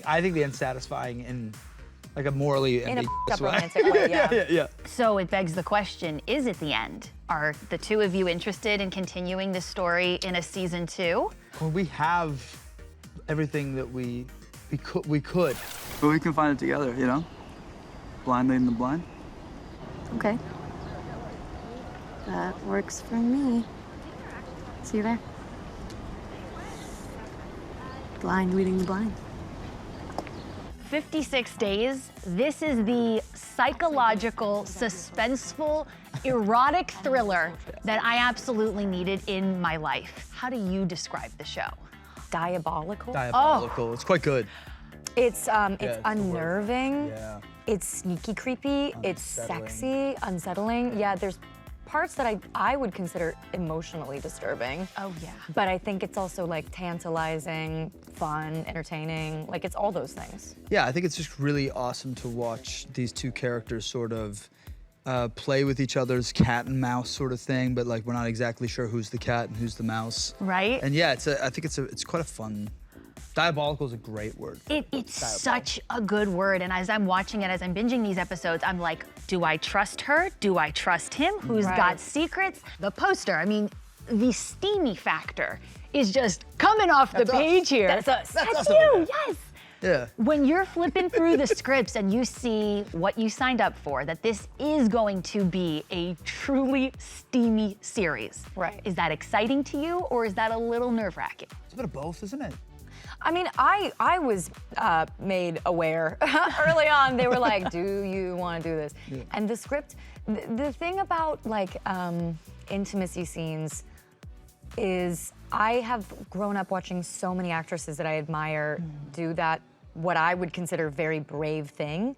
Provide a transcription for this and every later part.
I think the unsatisfying in like a morally In a ambiguous up way. romantic way, yeah. yeah. So it begs the question, is it the end? Are the two of you interested in continuing this story in a season 2? Well, we have everything that we could. But we can find it together, you know? Blind leading the blind. Okay. That works for me. See you there. Blind leading the blind. 56 days. This is the psychological, suspenseful, erotic thriller that I absolutely needed in my life. How do you describe the show? Diabolical. Diabolical. It's quite good. It's it's the word. unnerving. Yeah. It's sneaky creepy. It's Unsettling. sexy, unsettling. Yeah, there's parts that I would consider emotionally disturbing. Oh, yeah. But I think it's also like tantalizing, fun, entertaining. Like it's all those things. Yeah, I think it's just really awesome to watch these two characters sort of play with each other's cat and mouse sort of thing, but like we're not exactly sure who's the cat and who's the mouse. Right? And yeah, I think it's quite a fun. Diabolical is a great word. It's such a good word, and as I'm watching it, as I'm binging these episodes, I'm like, do I trust her? Do I trust him? Who's got secrets? The poster, I mean, the steamy factor is just coming off the page here. That's us. That's you, yes. Yeah. When you're flipping through the scripts and you see what you signed up for, that this is going to be a truly steamy series. Right. Is that exciting to you, or is that a little nerve-wracking? It's a bit of both, isn't it? I mean, I was made aware early on. They were like, do you want to do this? Yeah. And the script, the thing about like intimacy scenes is I have grown up watching so many actresses that I admire do that, what I would consider very brave thing,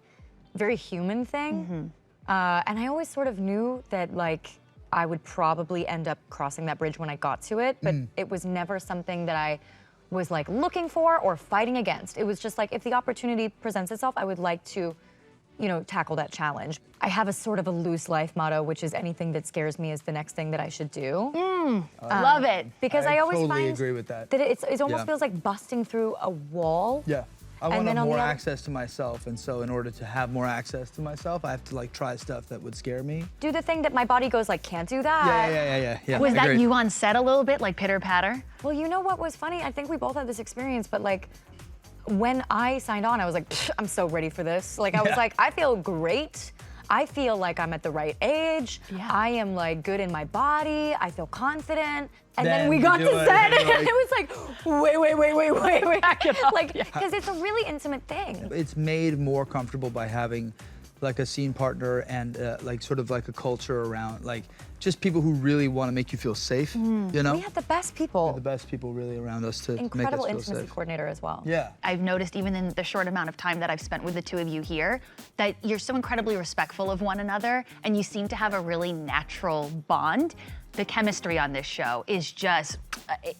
very human thing. And I always sort of knew that like I would probably end up crossing that bridge when I got to it, but it was never something that I was like looking for or fighting against. It was just like, if the opportunity presents itself, I would like to, you know, tackle that challenge. I have a sort of a loose life motto, which is anything that scares me is the next thing that I should do. Love it. Because I always totally find agree with that. it almost feels like busting through a wall. Yeah. I And want then on more the other- access to myself, and so in order to have more access to myself, I have to like try stuff that would scare me. Do the thing that my body goes like, can't do that. Yeah. Was that Agreed. you on set a little bit, like pitter patter? Well, you know what was funny? I think we both had this experience, but like, when I signed on, I was like, I'm so ready for this. Like, I was like, I feel great. I feel like I'm at the right age. Yeah. I am like good in my body. I feel confident. And then Then we you got do to it, set and and you're it was like, wait. Back it up. Like, because it's a really intimate thing. It's made more comfortable by having like a scene partner and like sort of like a culture around like just people who really want to make you feel safe, you know? We had the best people. The best people really around us to Incredible make us feel intimacy safe. coordinator as well. Yeah. I've noticed even in the short amount of time that I've spent with the two of you here, that you're so incredibly respectful of one another and you seem to have a really natural bond. The chemistry on this show is just,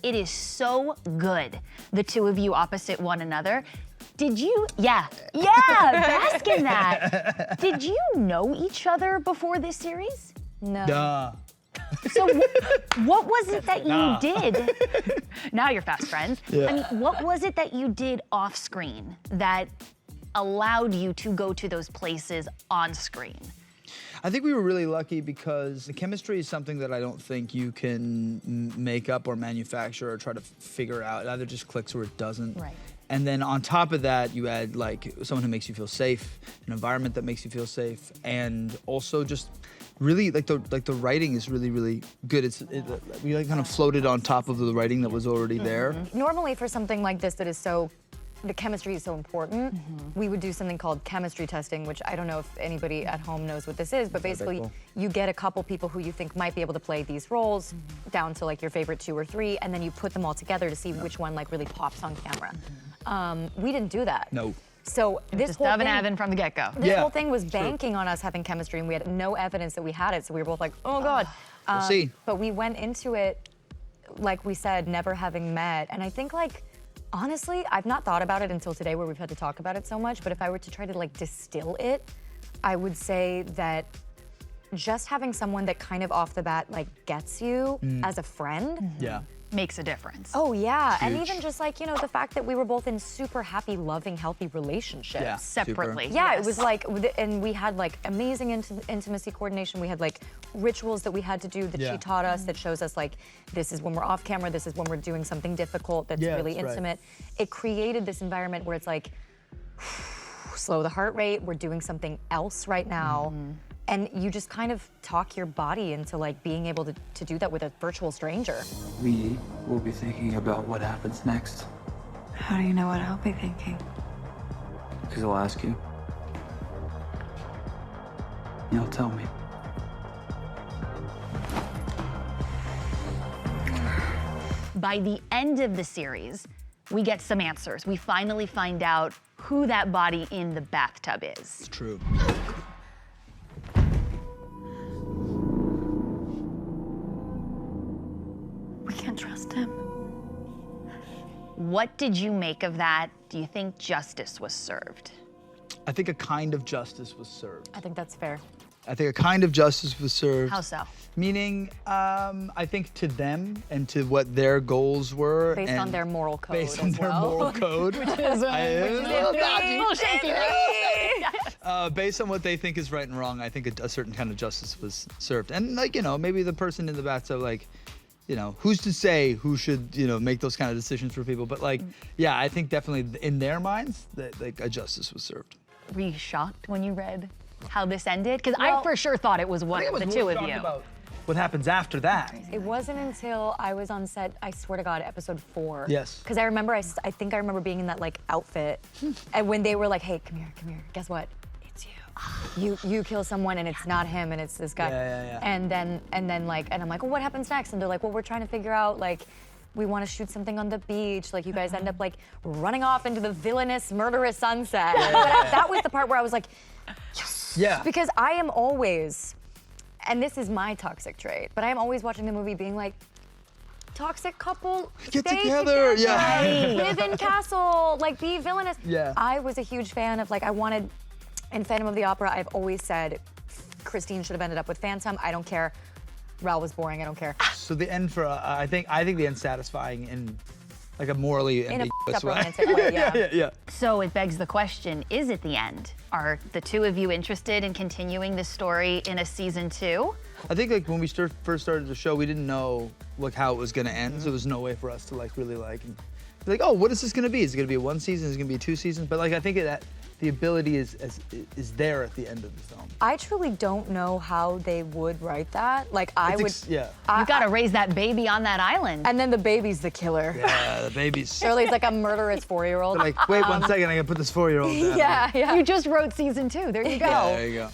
it is so good, the two of you opposite one another. Did you, bask in that. Did you know each other before this series? No. Duh. So what was it that you did? Now you're fast friends. Yeah. I mean, what was it that you did off screen that allowed you to go to those places on screen? I think we were really lucky because the chemistry is something that I don't think you can make up or manufacture or try to figure out. It either just clicks or it doesn't. Right. And then on top of that, you add like someone who makes you feel safe, an environment that makes you feel safe, and also just really like the writing is really, really good. We like kind of floated on top of the writing that was already there. Normally for something like this that is so, the chemistry is so important, we would do something called chemistry testing, which I don't know if anybody at home knows what this is, but basically cool. you get a couple people who you think might be able to play these roles down to like your favorite 2 or 3, and then you put them all together to see which one like really pops on camera. We didn't do that. No. So this Just whole Dove and thing, Avan from the get-go. this Yeah, whole thing was banking on us having chemistry, and we had no evidence that we had it, so we were both like, oh God. We'll see. But we went into it, like we said, never having met, and I think like, honestly, I've not thought about it until today where we've had to talk about it so much, but if I were to try to like distill it, I would say that just having someone that kind of off the bat like gets you as a friend Yeah. makes a difference. Oh yeah, and Huge. even just like, you know, the fact that we were both in super happy, loving, healthy relationships. Yeah. Separately. Yeah, yes. it was like, and we had like amazing intimacy coordination. We had like rituals that we had to do that Yeah. she taught us that shows us like, this is when we're off camera, this is when we're doing something difficult that's Yeah, really that's right. intimate. It created this environment where it's like, slow the heart rate, we're doing something else right now. And you just kind of talk your body into like being able to do that with a virtual stranger. We will be thinking about what happens next. How do you know what I'll be thinking? Because I'll ask you. You'll tell me. By the end of the series, we get some answers. We finally find out who that body in the bathtub is. It's true. We can't trust him. What did you make of that? Do you think justice was served? I think a kind of justice was served. I think that's fair. I think a kind of justice was served. How so? Meaning, I think to them and to what their goals were. Based on and their moral code Based on as their well. moral code. Based on what they think is right and wrong, I think a certain kind of justice was served. And like, you know, maybe the person in the bathtub, like, you know, who's to say who should, you know, make those kind of decisions for people? But like, yeah, I think definitely in their minds that like a justice was served. Were you shocked when you read how this ended? Because Well, I for sure thought it was one of the two of you. About what happens after that. It wasn't until I was on set, I swear to God, episode 4. Yes. Because I remember, I think I remember being in that like outfit, and when they were like, "Hey, come here, guess what? It's you. You kill someone, and it's not him, and it's this guy." Yeah. And then like, and I'm like, "Well, what happens next?" And they're like, "Well, we're trying to figure out like." We want to shoot something on the beach. Like you guys end up like running off into the villainous, murderous sunset. That was the part where I was like, Yeah. because I am always, and this is my toxic trait, but I am always watching the movie being like, toxic couple, Get stay together, yeah. live in castle, like be villainous. Yeah. I was a huge fan of like, I wanted, in Phantom of the Opera, I've always said, Christine should have ended up with Phantom. I don't care. Raoul was boring. I don't care. So the end for I think the end's satisfying in like a morally In a ambiguous way. romantic way, yeah. yeah. So it begs the question, is it the end? Are the two of you interested in continuing this story in a season 2? I think like when we first started the show, we didn't know like how it was gonna end, so there was no way for us to like really like be like, oh, what is this gonna be? Is it gonna be a 1 season? Is it gonna be 2 seasons? But like I think that the ability is there at the end of the film. I truly don't know how they would write that. Like I would. Yeah. You gotta raise that baby on that island. And then the baby's the killer. Yeah, the baby's. Shirley's like a murderous 4-year-old. Like, wait 1 second, I gotta put this 4-year-old down. yeah. You just wrote season 2. There you go. Yeah, there you go.